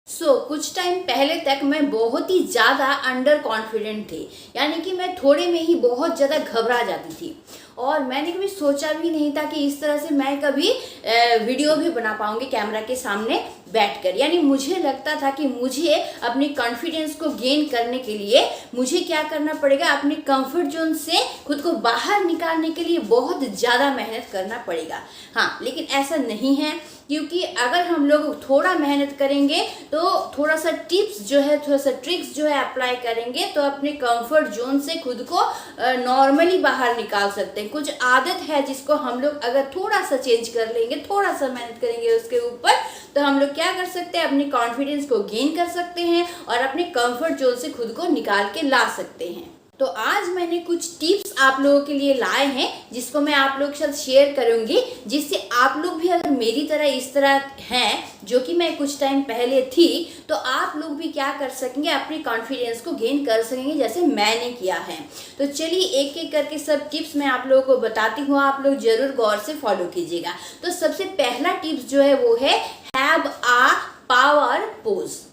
कुछ टाइम पहले तक मैं बहुत ही ज़्यादा अंडर कॉन्फिडेंट थी। यानी कि मैं थोड़े में ही बहुत ज़्यादा घबरा जाती थी और मैंने कभी सोचा भी नहीं था कि इस तरह से मैं कभी वीडियो भी बना पाऊंगी कैमरा के सामने बैठकर। यानी मुझे लगता था कि मुझे अपने कॉन्फिडेंस को गेन करने के लिए मुझे क्या करना पड़ेगा, अपने कंफर्ट जोन से खुद को बाहर निकालने के लिए बहुत ज़्यादा मेहनत करना पड़ेगा। हाँ, लेकिन ऐसा नहीं है, क्योंकि अगर हम लोग थोड़ा मेहनत करेंगे तो थोड़ा सा टिप्स जो है, थोड़ा सा ट्रिक्स जो है अप्लाई करेंगे तो अपने कंफर्ट जोन से खुद को नॉर्मली बाहर निकाल सकते हैं। कुछ आदत है जिसको हम लोग अगर थोड़ा सा चेंज कर लेंगे, थोड़ा सा मेहनत करेंगे उसके ऊपर, तो हम लोग क्या कर सकते हैं, अपने कॉन्फिडेंस को गेन कर सकते हैं और अपने कंफर्ट जोन से खुद को निकाल के ला सकते हैं। तो आज मैंने कुछ टिप्स आप लोगों के लिए लाए हैं जिसको मैं आप लोगों के साथ शेयर करूंगी, जिससे आप लोग भी अगर मेरी तरह इस तरह हैं जो कि मैं कुछ टाइम पहले थी, तो आप लोग भी क्या कर सकेंगे, अपने कॉन्फिडेंस को गेन कर सकेंगे जैसे मैंने किया है। तो चलिए एक एक करके सब टिप्स मैं आप लोगों को बताती हूँ, आप लोग जरूर गौर से फॉलो कीजिएगा। तो सबसे पहला टिप्स जो है वो है हैव अ पावर पोज।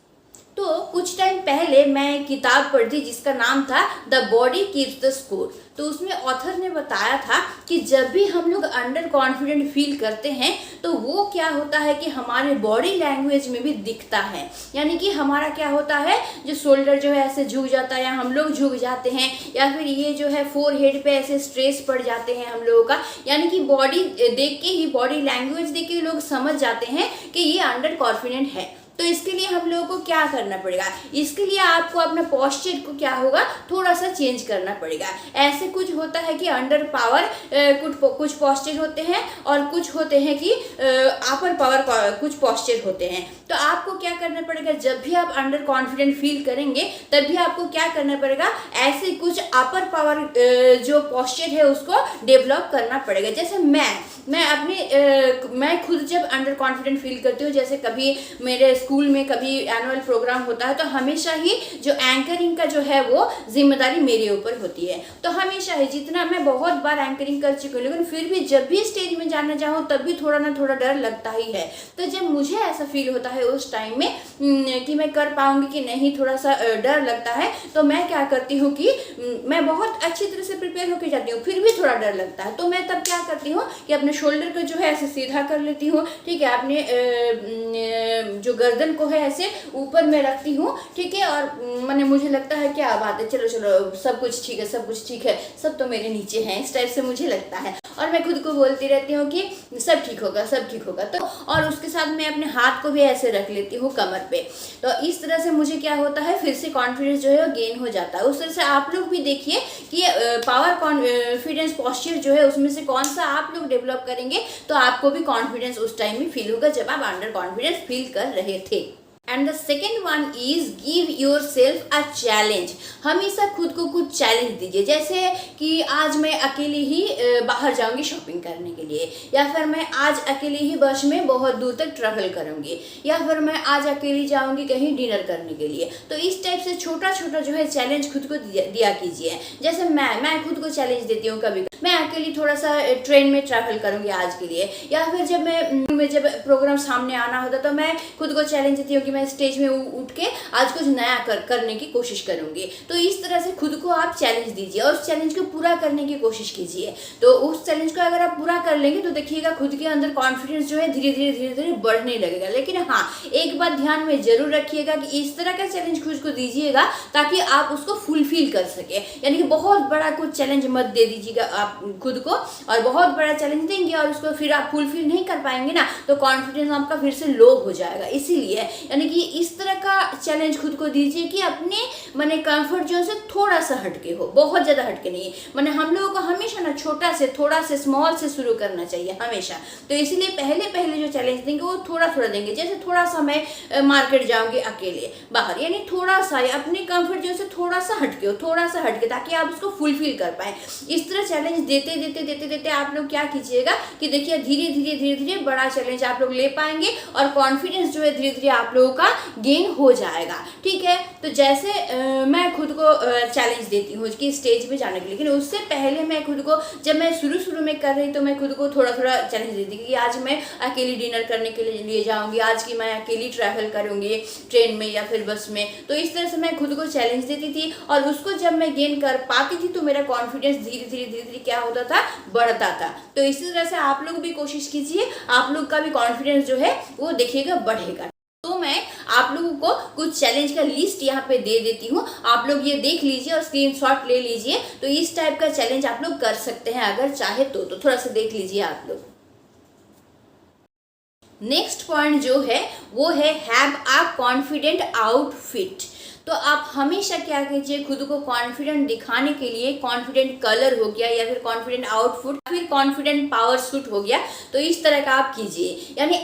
तो कुछ टाइम पहले मैं किताब पढ़ी थी जिसका नाम था the body keeps the score. तो उसमें ऑथर ने बताया था कि जब भी हम लोग अंडर कॉन्फिडेंट फील करते हैं तो वो क्या होता है कि हमारे बॉडी लैंग्वेज में भी दिखता है। यानी कि हमारा क्या होता है, जो शोल्डर जो है ऐसे झुक जाता है या हम लोग झुक जाते हैं, या फिर ये जो है फोरहेड पे ऐसे स्ट्रेस पड़ जाते हैं हम लोगों का। यानी कि बॉडी देख के ही, बॉडी लैंग्वेज देख के लोग समझ जाते हैं कि ये अंडर कॉन्फिडेंट है। तो इसके लिए हम लोगों को क्या करना पड़ेगा, इसके लिए आपको अपना पोस्चर को क्या होगा, थोड़ा सा चेंज करना पड़ेगा। ऐसे कुछ होता है कि अंडर पावर कुछ पोस्चर होते हैं और कुछ होते हैं कि अपर पावर कुछ पोस्चर होते हैं। तो आपको क्या करना पड़ेगा, जब भी आप अंडर कॉन्फिडेंट फील करेंगे तब भी आपको क्या करना पड़ेगा, ऐसे कुछ अपर पावर जो पोस्चर है उसको डेवलप करना पड़ेगा। जैसे मैं खुद जब अंडर कॉन्फिडेंट फील करती हूँ, जैसे कभी मेरे स्कूल में कभी एनुअल प्रोग्राम होता है तो हमेशा ही जो एंकरिंग का जो है वो जिम्मेदारी मेरे ऊपर होती है। तो हमेशा ही, जितना मैं बहुत बार एंकरिंग कर चुकी हूँ, लेकिन फिर भी जब भी स्टेज में जाना चाहूँ तब भी थोड़ा ना थोड़ा डर लगता ही है। तो जब मुझे ऐसा फील होता है उस टाइम में कि मैं कर पाऊंगी कि नहीं, थोड़ा सा डर लगता है, तो मैं क्या करती हूँ कि मैं बहुत अच्छी तरह से प्रिपेयर होकर जाती हूँ, फिर भी थोड़ा डर लगता है, तो मैं तब क्या करती हूँ कि अपने शोल्डर को जो है ऐसे सीधा कर लेती हूँ। ठीक है, अपने जो गर्दन को है ऐसे ऊपर में रखती हूँ। ठीक है, और मैंने मुझे लगता है क्या बात है, चलो चलो सब कुछ ठीक है, सब कुछ ठीक है, सब तो मेरे नीचे हैं, इस टाइप से मुझे लगता है। और मैं खुद को बोलती रहती हूँ कि सब ठीक होगा, सब ठीक होगा। तो और उसके साथ मैं अपने हाथ को भी ऐसे रख लेती हूँ कमर पे। तो इस तरह से मुझे क्या होता है, फिर से कॉन्फिडेंस जो है वो गेन हो जाता है। उस तरह से आप लोग भी देखिए कि पावर कॉन्फिडेंस पोस्चर जो है उसमें से कौन सा आप लोग डेवलप करेंगे तो आपको भी कॉन्फिडेंस उस टाइम में फील होगा जब आप अंडर कॉन्फिडेंस फील कर रहे थे। And the second one is give your self a challenge. हमेशा खुद को कुछ चैलेंज दीजिए, जैसे कि आज मैं अकेले ही बाहर जाऊंगी शॉपिंग करने के लिए, या फिर मैं आज अकेले ही बस में बहुत दूर तक ट्रैवल करूंगी, या फिर मैं आज अकेली जाऊंगी कहीं डिनर करने के लिए। तो इस टाइप से छोटा छोटा जो है चैलेंज खुद को दिया कीजिए। जैसे मैं खुद को चैलेंज देती हूँ, कभी मैं अकेली थोड़ा सा ट्रेन में ट्रैवल करूंगी आज के लिए, या फिर जब प्रोग्राम सामने आना होता तो मैं खुद को चैलेंज देती हूँ कि मैं स्टेज में उठ के आज कुछ नया करने की कोशिश करूंगी। तो इस तरह से खुद को आप चैलेंज दीजिए और उस चैलेंज को पूरा करने की कोशिश कीजिए। तो उस चैलेंज को अगर आप पूरा कर लेंगे तो देखिएगा खुद के अंदर कॉन्फिडेंस जो है धीरे धीरे बढ़ने लगेगा। लेकिन हाँ, एक बात ध्यान में जरूर रखिएगा कि इस तरह का चैलेंज खुद को दीजिएगा ताकि आप उसको फुलफिल कर सके। यानी कि बहुत बड़ा कुछ चैलेंज मत दे दीजिएगा आप खुद को, और बहुत बड़ा चैलेंज देंगे और उसको फिर आप फुलफिल नहीं कर पाएंगे ना, तो कॉन्फिडेंस आपका फिर से लो हो जाएगा। इसीलिए यानी कि इस तरह का चैलेंज खुद को दीजिए कि अपने माने कंफर्ट जोन से थोड़ा सा हटके हो, बहुत ज्यादा हटके नहीं। माने हम लोगों को हमेशा ना छोटा से, थोड़ा से स्मॉल से शुरू करना चाहिए हमेशा। तो इसीलिए पहले जो चैलेंज देंगे वो थोड़ा थोड़ा देंगे। जैसे थोड़ा सा मैं मार्केट जाऊंगी अकेले बाहर, यानी थोड़ा सा अपने कंफर्ट जोन से थोड़ा सा हटके हो, थोड़ा सा हटके, ताकि आप उसको फुलफिल कर पाए। इस तरह चैलेंज चैलेंज देते देते देते देते आप लोग क्या कीजिएगा कि देखिए धीरे धीरे बड़ा चैलेंज आप लोग ले पाएंगे और कॉन्फिडेंस जो है धीरे धीरे आप लोगों का गेन हो जाएगा। ठीक है, तो जैसे मैं खुद को चैलेंज देती हूँ कि स्टेज पे जाने के लिए, लेकिन उससे पहले मैं खुद को, जब मैं शुरू में कर रही तो मैं खुद को थोड़ा चैलेंज देती कि आज मैं अकेली डिनर करने के लिए जाऊँगी, आज की मैं अकेली ट्रैवल करूँगी ट्रेन में या फिर बस में। तो इस तरह से मैं खुद को चैलेंज देती थी और उसको जब मैं गेन कर पाती थी तो मेरा कॉन्फिडेंस धीरे धीरे क्या होता था, बढ़ता था। तो इसी तरह से आप लोग भी कोशिश कीजिए, आप लोग का भी कॉन्फिडेंस जो है वो देखिएगा बढ़ेगा। तो मैं आप लोगों को कुछ चैलेंज का लिस्ट यहाँ पे दे देती हूँ, आप लोग ये देख लीजिए और स्क्रीनशॉट ले लीजिए। तो इस टाइप का चैलेंज आप लोग कर सकते हैं अगर चाहे तो थोड़ा सा देख लीजिए आप लोग। नेक्स्ट पॉइंट जो है वो है हैव अ कॉन्फिडेंट आउटफिट। तो आप हमेशा क्या कीजिए, खुद को कॉन्फिडेंट दिखाने के लिए कॉन्फिडेंट कलर हो गया या फिर कॉन्फिडेंट आउटफिट, फिर कॉन्फिडेंट पावर सूट हो गया, तो इस तरह का आप कीजिए। यानी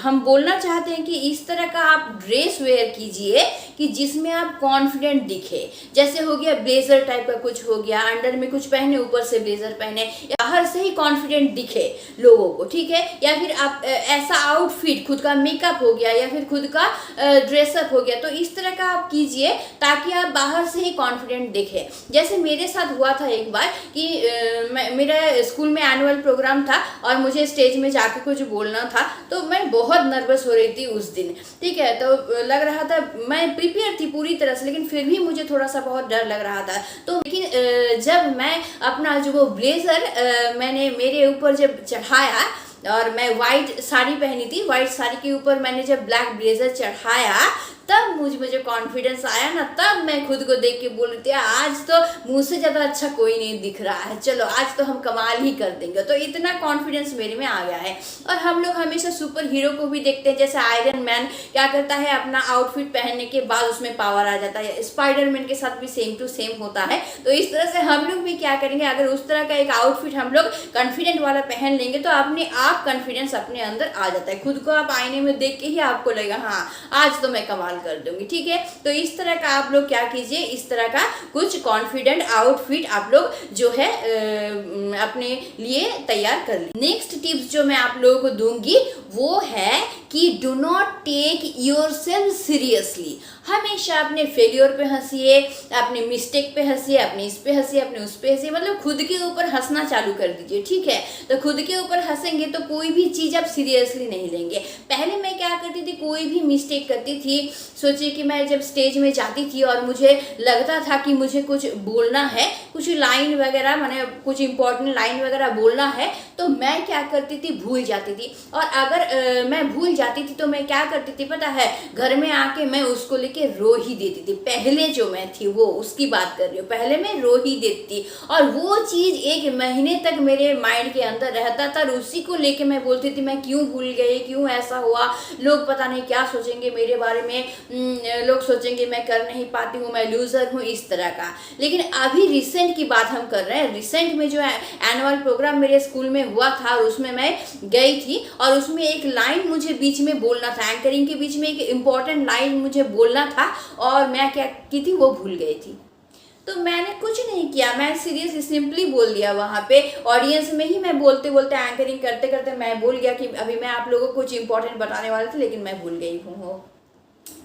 हम बोलना चाहते हैं कि इस तरह का आप ड्रेस वेयर कीजिए कि जिसमें आप कॉन्फिडेंट दिखे। जैसे हो गया ब्लेजर टाइप का कुछ हो गया, अंडर में कुछ पहने, ऊपर से ब्लेजर पहने, बाहर से ही कॉन्फिडेंट दिखे लोगों को। ठीक है, या फिर आप ऐसा आउटफिट, खुद का मेकअप हो गया या फिर खुद का ड्रेसअप हो गया, तो इस तरह का आप कीजिए ताकि आप बाहर से ही कॉन्फिडेंट दिखे। जैसे मेरे साथ हुआ था एक बार कि मेरा स्कूल में एनुअल प्रोग्राम था और मुझे स्टेज में जाके कुछ बोलना था, तो मैं बहुत नर्वस हो रही थी उस दिन। ठीक है, तो लग रहा था मैं प्रिपेयर थी पूरी तरह से, लेकिन फिर भी मुझे थोड़ा सा बहुत डर लग रहा था। तो लेकिन जब मैं अपना जो वो ब्लेजर मैंने मेरे ऊपर जब चढ़ाया और मैं वाइट साड़ी पहनी थी, वाइट साड़ी के ऊपर मैंने जब ब्लैक ब्लेजर चढ़ाया तब मुझे कॉन्फिडेंस आया ना, तब मैं खुद को देख के बोल रही थी आज तो मुझसे ज़्यादा अच्छा कोई नहीं दिख रहा है, चलो आज तो हम कमाल ही कर देंगे। तो इतना कॉन्फिडेंस मेरे में आ गया है। और हम लोग हमेशा सुपर हीरो को भी देखते हैं, जैसे आयरन मैन क्या करता है, अपना आउटफिट पहनने के बाद उसमें पावर आ जाता है। स्पाइडरमैन के साथ भी सेम टू सेम होता है। तो इस तरह से हम लोग भी क्या करेंगे, अगर उस तरह का एक आउटफिट हम लोग कॉन्फिडेंट वाला पहन लेंगे तो अपने आप कॉन्फिडेंस अपने अंदर आ जाता है। खुद को आप आईने में देख के ही आपको लगेगा हाँ आज तो मैं कमाल कर दूंगी। ठीक है, तो इस तरह का आप लोग क्या कीजिए, इस तरह का कुछ कॉन्फिडेंट आउटफिट आप लोग जो है अपने लिए तैयार कर लीजिए। नेक्स्ट टिप्स जो मैं आप लोगों को दूंगी वो है कि do not take yourself seriously. हमेशा अपने फेलियर पे हंसिए, अपने मिस्टेक पे हंसिए, अपने इस पे हंसिए, अपने उस पे हंसिए, मतलब खुद के ऊपर हंसना चालू कर दीजिए। ठीक है, तो खुद के ऊपर हंसेंगे तो कोई भी चीज़ आप सीरियसली नहीं लेंगे। पहले मैं क्या करती थी, कोई भी मिस्टेक करती थी, सोचिए कि मैं जब स्टेज में जाती थी और मुझे लगता था कि मुझे कुछ बोलना है, कुछ लाइन वगैरह, मैंने कुछ इंपॉर्टेंट लाइन वगैरह बोलना है, तो मैं क्या करती थी, भूल जाती थी। और अगर मैं भूल जाती थी तो मैं क्या करती थी पता है, घर में आके मैं उसको लेके रो ही देती थी। पहले जो मैं थी वो उसकी बात कर रही हूँ, पहले मैं रो ही देती थी और वो चीज़ 1 महीने तक मेरे माइंड के अंदर रहता था और उसी को लेके मैं बोलती थी मैं क्यों भूल गई, क्यों ऐसा हुआ, लोग पता नहीं क्या सोचेंगे मेरे बारे में, लोग सोचेंगे मैं कर नहीं पाती हूँ, मैं लूज़र हूँ, इस तरह का। लेकिन अभी रिसेंट की बात हम कर रहे हैं, रिसेंट में जो एनुअल प्रोग्राम मेरे स्कूल में हुआ था और उसमें मैं गई थी और उसमें एक लाइन मुझे बीच में बोलना था, एंकरिंग के बीच में एक इम्पॉर्टेंट लाइन मुझे बोलना था और मैं क्या की थी, वो भूल गई थी। तो मैंने कुछ नहीं किया, मैं सीरियसली सिंपली बोल दिया वहाँ पे ऑडियंस में ही। मैं बोलते बोलते एंकरिंग करते करते मैं भूल गया कि अभी मैं आप लोगों को कुछ इंपॉर्टेंट बताने वाला था, लेकिन मैं भूल गई हूँ।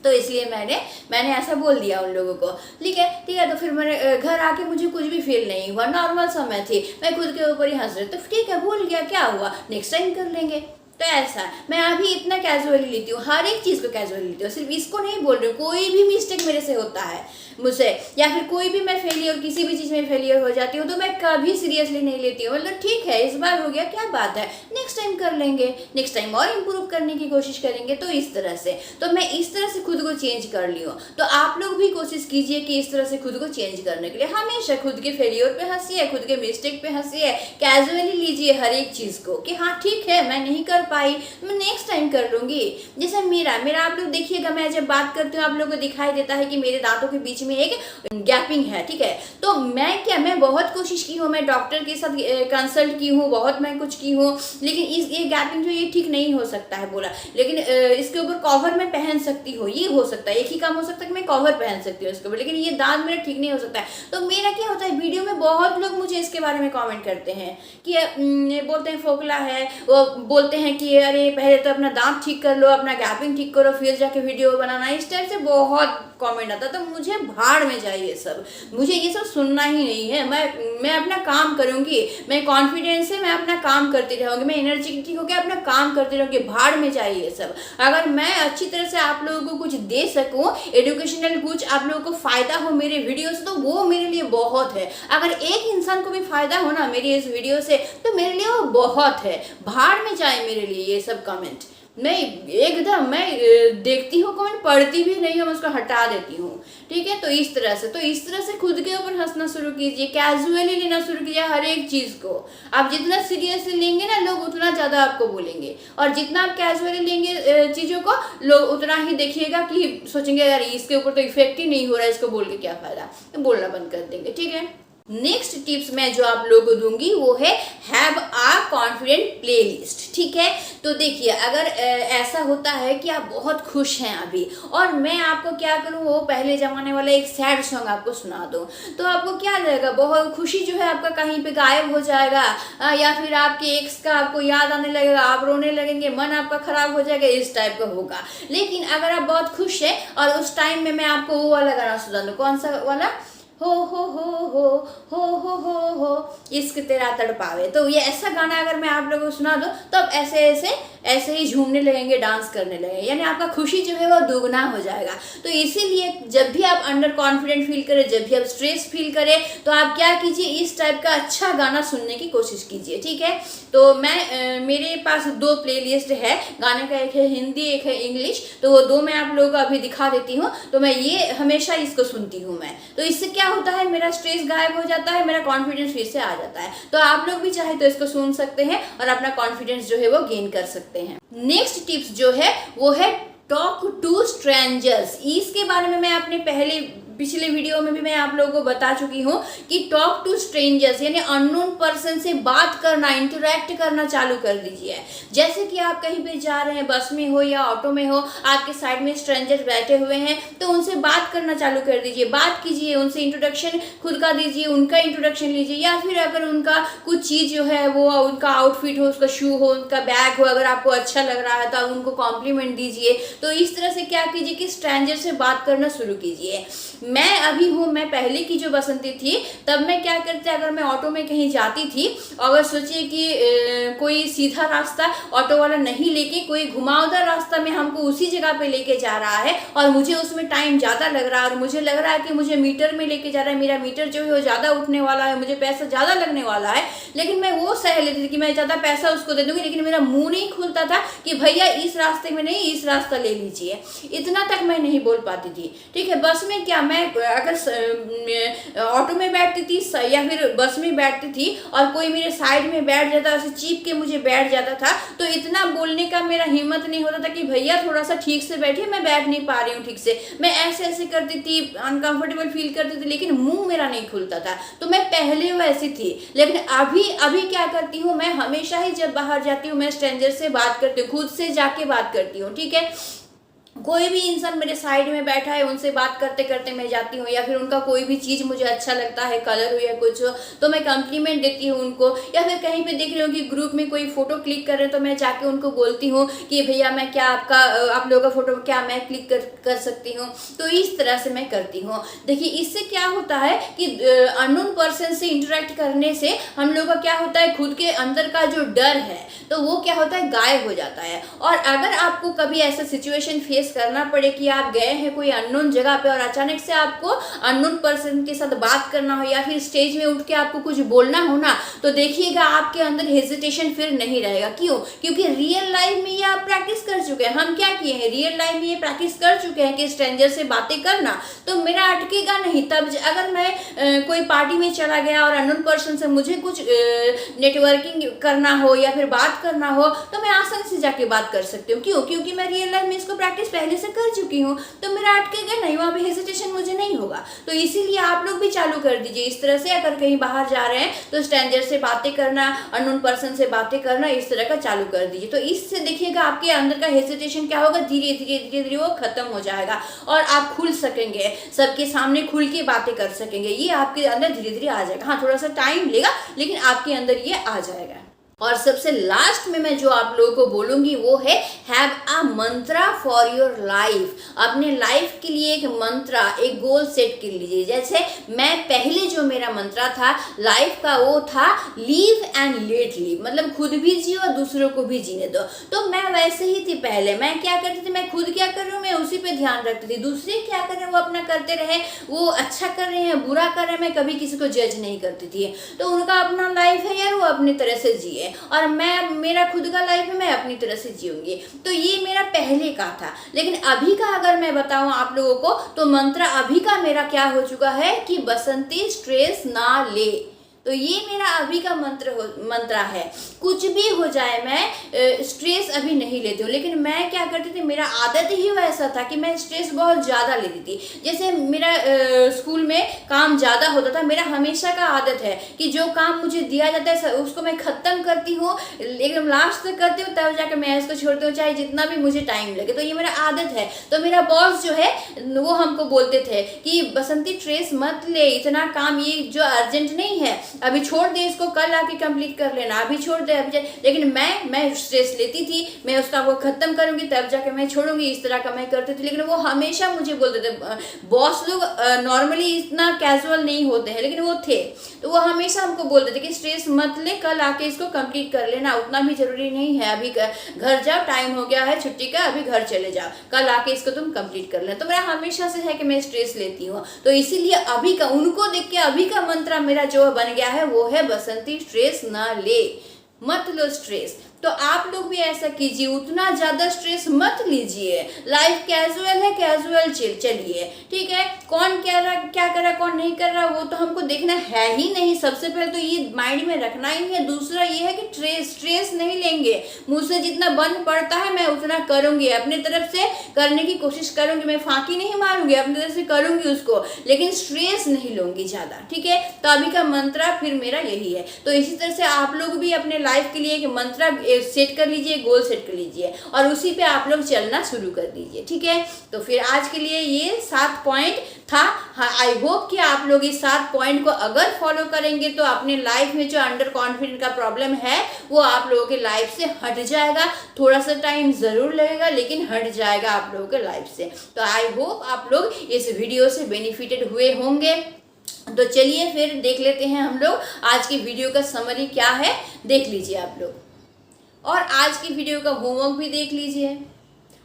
तो इसलिए मैंने ऐसा बोल दिया उन लोगों को। ठीक है, तो फिर मेरे घर आके मुझे कुछ भी फील नहीं हुआ, नॉर्मल समय थी, मैं खुद के ऊपर ही हंस रही। तो ठीक है, भूल गया, क्या हुआ, नेक्स्ट टाइम कर लेंगे। तो ऐसा मैं अभी इतना कैजुअली लेती हूँ, हर एक चीज़ को कैजुअली लेती हूँ, सिर्फ इसको नहीं बोल रही हूँ। कोई भी मिस्टेक मेरे से होता है मुझसे, या फिर कोई भी मैं फेलियर, किसी भी चीज़ में फेलियर हो जाती हूँ तो मैं कभी सीरियसली नहीं लेती हूँ। मतलब ठीक है, इस बार हो गया, क्या बात है, नेक्स्ट टाइम कर लेंगे, नेक्स्ट टाइम और इम्प्रूव करने की कोशिश करेंगे। तो इस तरह से, तो मैं इस तरह से खुद को चेंज कर ली हूँ। तो आप लोग भी कोशिश कीजिए कि इस तरह से खुद को चेंज करने के लिए हमेशा खुद के फेलियर पे हंसिए, खुद के मिस्टेक पे हंसिए, कैजुअली लीजिए हर एक चीज़ को कि हाँ ठीक है मैं नहीं कर पाई, मैं नेक्स्ट टाइम कर लूँगी। जैसे मेरा आप लोग देखिएगा, मैं जब बात करती हूँ आप लोगों को दिखाई देता है कि मेरे दांतों के बीच में एक गैपिंग है, ठीक है। तो मैं बहुत कोशिश की हूँ, मैं डॉक्टर के साथ कंसल्ट की हूँ, बहुत मैं कुछ की हूँ, लेकिन ये गैपिंग जो ये ठीक नहीं हो सकता है बोला। लेकिन इसके ऊपर कवर मैं पहन सकती हूँ, ये हो सकता है, एक ही काम हो सकता है कि मैं कवर पहन सकती हूँ इसके ऊपर, लेकिन ये दांत मेरा ठीक नहीं हो सकता है। तो मेरा क्या होता है, वीडियो में बहुत लोग मुझे इसके बारे में कमेंट करते हैं कि बोलते हैं फोकला है, वो बोलते हैं कि अरे पहले तो अपना दांत ठीक कर लो, अपना गैपिंग ठीक करो, फिर जाके वीडियो बनाना। इस टाइप से बहुत कमेंट आता है। तो मुझे भाड़ में जाए ये सब, मुझे ये सब सुनना ही नहीं है। मैं अपना काम करूंगी, मैं कॉन्फिडेंस से मैं अपना काम करती रहूंगी, मैं एनर्जेटिक होकर अपना काम करती रहूंगी। भाड़ में जाए ये सब। अगर मैं अच्छी तरह से आप लोगों को कुछ दे सकूं, एजुकेशनल कुछ आप लोगों को फायदा हो मेरे वीडियो से, तो वो मेरे लिए बहुत है। अगर एक इंसान को भी फायदा हो ना मेरी इस वीडियो से, तो मेरे लिए वो बहुत है। भाड़ में जाए मेरे लिए ये सब कमेंट। मैं देखती हूँ कमेंट, पढ़ती भी नहीं हूँ, मैं उसको हटा देती हूँ, ठीक है। तो इस तरह से खुद के ऊपर हंसना शुरू कीजिए, कैजुअली लेना शुरू कीजिए हर एक चीज़ को। आप जितना सीरियसली लेंगे ना, लोग उतना ज़्यादा आपको बोलेंगे, और जितना आप कैजुअली लेंगे चीज़ों को, लोग उतना ही देखिएगा कि सोचेंगे यार इसके ऊपर तो इफेक्ट ही नहीं हो रहा है, इसको बोल के क्या फ़ायदा, तो बोलना बंद कर देंगे, ठीक है। नेक्स्ट टिप्स मैं जो आप लोगों को दूंगी वो है हैव अ कॉन्फिडेंट प्लेलिस्ट, ठीक है। तो देखिए, अगर ऐसा होता है कि आप बहुत खुश हैं अभी, और मैं आपको क्या करूं, वो पहले जमाने वाला एक सैड सॉन्ग आपको सुना दूं, तो आपको क्या लगेगा, बहुत खुशी जो है आपका कहीं पे गायब हो जाएगा, या फिर आपके एक्स का आपको याद आने लगेगा, आप रोने लगेंगे, मन आपका खराब हो जाएगा, इस टाइप का होगा। लेकिन अगर आप बहुत खुश है और उस टाइम में मैं आपको वो वाला गाना सुना दूं, कौन सा वाला, हो इश्क तेरा तड़पावे, तो ये ऐसा गाना अगर मैं आप लोगों को सुना दूं, तो आप ऐसे ही झूमने लगेंगे, डांस करने लगेंगे, यानी आपका खुशी जो है वो दुगना हो जाएगा। तो इसीलिए जब भी आप अंडर कॉन्फिडेंट फील करें, जब भी आप स्ट्रेस फील करें, तो आप क्या कीजिए, इस टाइप का अच्छा गाना सुनने की कोशिश कीजिए, ठीक है। तो मैं मेरे पास 2 प्लेलिस्ट है गाने का, एक है हिंदी, एक है इंग्लिश, तो वो 2 मैं आप लोगों को अभी दिखा देती हूँ। तो मैं ये हमेशा इसको सुनती हूँ मैं, तो इससे क्या होता है, मेरा स्ट्रेस गायब हो जाता है, मेरा कॉन्फिडेंस फिर से आ जाता है। तो आप लोग भी चाहे तो इसको सुन सकते हैं और अपना कॉन्फिडेंस जो है वो गेन कर सकते हैं। नेक्स्ट टिप्स जो है वो है टॉक टू स्ट्रेंजर्स। इसके बारे में मैं अपने पिछले वीडियो में भी मैं आप लोगों को बता चुकी हूँ कि टॉक टू स्ट्रेंजर्स यानी अननोन पर्सन से बात करना, इंटरेक्ट करना चालू कर दीजिए। जैसे कि आप कहीं पे जा रहे हैं, बस में हो या ऑटो में हो, आपके साइड में स्ट्रेंजर्स बैठे हुए हैं, तो उनसे बात करना चालू कर दीजिए, बात कीजिए, उनसे इंट्रोडक्शन खुद का दीजिए, उनका इंट्रोडक्शन लीजिए, या फिर अगर उनका कुछ चीज़ जो है वो उनका आउटफिट हो, उसका शू हो, उनका बैग हो, अगर आपको अच्छा लग रहा है तो आप उनको कॉम्प्लीमेंट दीजिए। तो इस तरह से क्या कीजिए कि स्ट्रेंजर से बात करना शुरू कीजिए। मैं अभी हूँ, मैं पहले की जो बसंती थी, तब मैं क्या करती, अगर मैं ऑटो में कहीं जाती थी, अगर सोचिए कि कोई सीधा रास्ता ऑटो वाला नहीं लेके कोई घुमावदार रास्ता में हमको उसी जगह पे लेके जा रहा है, और मुझे उसमें टाइम ज़्यादा लग रहा है, और मुझे लग रहा है कि मुझे मीटर में लेके जा रहा है, मेरा मीटर जो है वो ज़्यादा उठने वाला है, मुझे पैसा ज़्यादा लगने वाला है, लेकिन मैं वो सह लेती थी कि मैं ज़्यादा पैसा उसको दे दूँगी, लेकिन मेरा मुँह नहीं खुलता था कि भैया इस रास्ते में नहीं, इस रास्ता ले लीजिए। इतना तक मैं नहीं बोल पाती थी, ठीक है। बस में क्या, मैं अगर ऑटो में बैठती थी या फिर बस में बैठती थी और कोई मेरे साइड में बैठ जाता, ऐसे चीप के मुझे बैठ जाता था, तो इतना बोलने का मेरा हिम्मत नहीं होता था कि भैया थोड़ा सा ठीक से बैठिए, मैं बैठ नहीं पा रही हूँ ठीक से। मैं ऐसे करती थी, अनकंफर्टेबल फील करती थी, लेकिन मुंह मेरा नहीं खुलता था। तो मैं पहले वैसी थी, लेकिन अभी क्या करती हूँ, मैं हमेशा ही जब बाहर जाती हूँ मैं स्ट्रेंजर से बात करती हूँ, खुद से जाके बात करती हूँ, ठीक है। कोई भी इंसान मेरे साइड में बैठा है, उनसे बात करते करते मैं जाती हूँ, या फिर उनका कोई भी चीज़ मुझे अच्छा लगता है, कलर हो या कुछ हो, तो मैं कम्प्लीमेंट देती हूँ उनको। या फिर कहीं पे देख रही हूँ कि ग्रुप में कोई फोटो क्लिक कर रहे हैं, तो मैं जाके उनको बोलती हूँ कि भैया मैं क्या आप लोगों का फोटो क्या मैं क्लिक कर सकती हूँ। तो इस तरह से मैं करती हूँ। देखिए, इससे क्या होता है कि अननोन पर्सन से इंटरेक्ट करने से हम लोग का क्या होता है, खुद के अंदर का जो डर है तो वो क्या होता है, गायब हो जाता है। और अगर आपको कभी ऐसा सिचुएशन फेस फेस करना पड़े कि आप गए हैं कोई अननोन जगह पे और अचानक से आपको अननोन पर्सन के साथ बात करना हो या फिर स्टेज में उठ के आपको कुछ बोलना हो ना, तो देखिएगा आपके अंदर हेजिटेशन फिर नहीं रहेगा। क्यों? क्योंकि रियल लाइफ में ये आप प्रैक्टिस कर चुके हैं। हम क्या किए हैं, रियल लाइफ में ये प्रैक्टिस कर चुके हैं कि स्ट्रेंजर से बातें करना, तो मेरा अटकेगा नहीं। तब अगर मैं कोई पार्टी में चला गया और अननोन पर्सन से मुझे कुछ नेटवर्किंग करना हो या फिर बात करना हो, तो मैं आसानी से जाके बात कर सकती हूँ। क्यों? क्योंकि मैं रियल लाइफ में इसको प्रैक्टिस पहले से कर चुकी हूँ, तो मेरा अटकेगा नहीं, वहाँ पे हेजिटेशन मुझे नहीं होगा। तो इसीलिए आप लोग भी चालू कर दीजिए इस तरह से। अगर कहीं बाहर जा रहे हैं तो स्ट्रेंजर से बातें करना, अननोन पर्सन से बातें करना, इस तरह का चालू कर दीजिए। तो इससे देखिएगा आपके अंदर का हेजिटेशन क्या होगा, धीरे धीरे धीरे धीरे वो खत्म हो जाएगा और आप खुल सकेंगे, सबके सामने खुल के बातें कर सकेंगे। ये आपके अंदर धीरे धीरे आ जाएगा। हाँ, थोड़ा सा टाइम लेगा, लेकिन आपके अंदर ये आ जाएगा। और सबसे लास्ट में मैं जो आप लोगों को बोलूंगी वो है have a Mantra for your life. अपने लाइफ के लिए एक मंत्रा, एक गोल सेट कर लीजिए। जैसे मैं पहले जो मेरा मंत्रा था लाइफ का वो था लीव एंड लेट लीव, मतलब खुद भी जियो और दूसरों को भी जीने दो। तो मैं वैसे ही थी पहले। मैं क्या करती थी, मैं खुद क्या कर रही हूँ मैं उसी पे ध्यान रखती थी। दूसरे क्या कर रहे हैं वो अपना करते रहे, वो अच्छा कर रहे हैं बुरा कर रहे हैं, मैं कभी किसी को जज नहीं करती थी। तो उनका अपना लाइफ है यार, वो अपनी तरह से जिए और मैं मेरा खुद का लाइफ है, मैं अपनी तरह से जीऊंगी। तो ये मेरा पहले का था। लेकिन अभी का अगर मैं बताऊं आप लोगों को, तो मंत्र अभी का मेरा क्या हो चुका है कि बसंती स्ट्रेस ना ले। तो ये मेरा अभी का मंत्रा है। कुछ भी हो जाए मैं स्ट्रेस अभी नहीं लेती हूँ। लेकिन मैं क्या करती थी, मेरा आदत ही वैसा था कि मैं स्ट्रेस बहुत ज़्यादा लेती थी। जैसे मेरा स्कूल में काम ज़्यादा होता था, मेरा हमेशा का आदत है कि जो काम मुझे दिया जाता है उसको मैं ख़त्म करती हूँ, एकदम लास्ट तक करती हूँ, तब जाकर मैं इसको छोड़ती हूँ, चाहे जितना भी मुझे टाइम लगे। तो ये मेरा आदत है। तो मेरा बॉस जो है वो हमको बोलते थे कि बसंती स्ट्रेस मत ले, इतना काम ये जो अर्जेंट नहीं है अभी छोड़ दे, इसको कल आके कंप्लीट कर लेना, अभी छोड़ दे अभी। लेकिन मैं स्ट्रेस लेती थी, मैं उसका वो खत्म करूंगी तब जाके मैं छोड़ूंगी, इस तरह का मैं करती थी। लेकिन वो हमेशा मुझे बोलते थे, बॉस लोग नॉर्मली इतना कैजुअल नहीं होते हैं, लेकिन वो थे। तो वो हमेशा हमको बोलते थे कि स्ट्रेस मत ले, कल आके इसको कंप्लीट कर लेना, उतना भी जरूरी नहीं है, अभी घर जाओ, टाइम हो गया है छुट्टी का, अभी घर चले जाओ, कल आके इसको तुम कंप्लीट कर लेना। तो मेरा हमेशा से है कि मैं स्ट्रेस लेती हूँ। तो इसीलिए अभी का उनको देख के अभी का मंत्र मेरा जो बन गया है वो है बसंती स्ट्रेस ना ले, मत लो स्ट्रेस। तो आप लोग भी ऐसा कीजिए, उतना ज़्यादा स्ट्रेस मत लीजिए। लाइफ कैजुअल है, कैजुअल चलिए, ठीक है। कौन क्या कर रहा कौन नहीं कर रहा वो तो हमको देखना है ही नहीं। सबसे पहले तो ये माइंड में रखना ही है। दूसरा ये है कि स्ट्रेस नहीं लेंगे। मुझसे जितना बन पड़ता है मैं उतना करूँगी, अपने तरफ से करने की कोशिश करूँगी, मैं फांकी नहीं मारूंगी, अपनी तरफ से करूँगी उसको, लेकिन स्ट्रेस नहीं लूँगी ज़्यादा, ठीक है। तो अभी का मंत्र फिर मेरा यही है। तो इसी तरह से आप लोग भी अपने लाइफ के लिए एक मंत्र सेट कर लीजिए, गोल सेट कर लीजिए और उसी पे आप लोग चलना शुरू कर दीजिए, ठीक है। तो फिर आज के लिए ये 7 पॉइंट था। हाँ, आई होप कि आप लोग इस 7 पॉइंट को अगर फॉलो करेंगे तो अपने लाइफ में जो अंडर कॉन्फिडेंस का प्रॉब्लम है वो आप लोगों के लाइफ से हट जाएगा। थोड़ा सा टाइम जरूर लगेगा लेकिन हट जाएगा आप लोगों के लाइफ से। तो आई होप आप लोग इस वीडियो से बेनिफिटेड हुए होंगे। तो चलिए फिर देख लेते हैं हम लोग आज की वीडियो का समरी क्या है, देख लीजिए आप लोग। और आज की वीडियो का होमवर्क भी देख लीजिए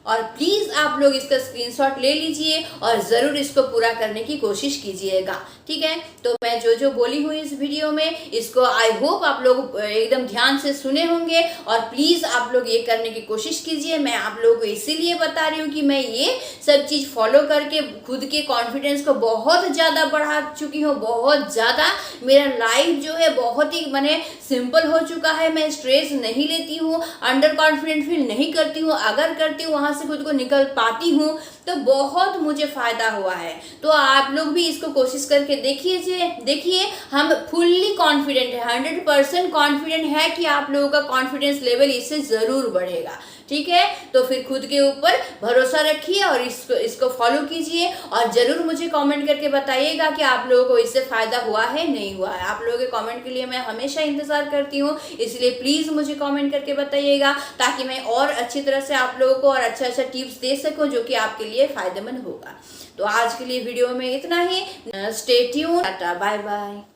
और प्लीज़ आप लोग इसका स्क्रीनशॉट ले लीजिए और ज़रूर इसको पूरा करने की कोशिश कीजिएगा, ठीक है। तो मैं जो बोली हुई इस वीडियो में इसको आई होप आप लोग एकदम ध्यान से सुने होंगे और प्लीज़ आप लोग ये करने की कोशिश कीजिए। मैं आप लोगों को इसीलिए बता रही हूँ कि मैं ये सब चीज़ फॉलो करके खुद के कॉन्फिडेंस को बहुत ज़्यादा बढ़ा चुकी हूँ, बहुत ज़्यादा। मेरा लाइफ जो है बहुत ही मैंने सिंपल हो चुका है। मैं स्ट्रेस नहीं लेती हूँ, अंडर कॉन्फिडेंट फील नहीं करती हूँ, अगर करती हूँ वहाँ से खुद को निकल पाती हूँ तो बहुत मुझे फायदा हुआ है। तो आप लोग भी इसको कोशिश करके देखिए। हम फुल्ली कॉन्फिडेंट है, 100% कॉन्फिडेंट है कि आप लोगों का कॉन्फिडेंस लेवल इससे ज़रूर बढ़ेगा, ठीक है। तो फिर खुद के ऊपर भरोसा रखिए और इसको फॉलो कीजिए और ज़रूर मुझे कमेंट करके बताइएगा कि आप लोगों को इससे फ़ायदा हुआ है नहीं हुआ है। आप लोगों के कमेंट के लिए मैं हमेशा इंतज़ार करती हूँ, इसलिए प्लीज़ मुझे कमेंट करके बताइएगा ताकि मैं और अच्छी तरह से आप लोगों को और अच्छा टिप्स दे सकूँ जो कि आपके लिए फ़ायदेमंद होगा। तो आज के लिए वीडियो में इतना ही। Stay tune, tata, bye bye.